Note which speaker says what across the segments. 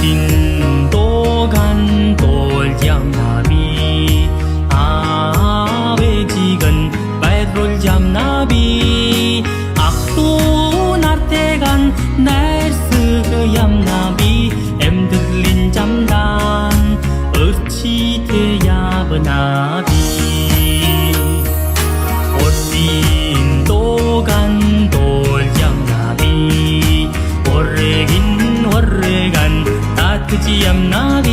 Speaker 1: 인도간 돌잠나비 아베지건 바이돌잠나비 악도 나르테간 날스그얌나비 엠들린 잠단 어치테야브나비 인도간 돌잠나비 오르긴 오르간 따트지얌나비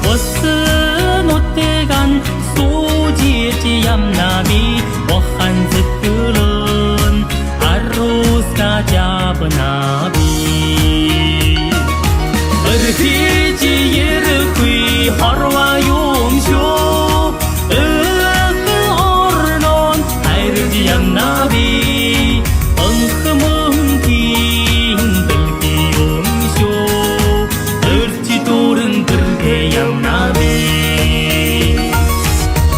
Speaker 1: 워스노테간 소지지얌나비 워한스들은 아로스가 잡나비 어르히지 예르휘 허러와 용쇼 어르논 아이르지얌나비 엉흠엉긴 들기용쇼 얼지도른 들게얌나비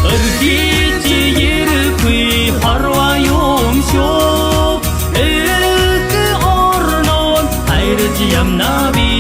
Speaker 1: 어르히지 예르휘 허러와 용쇼 어르논 아이르지얌나비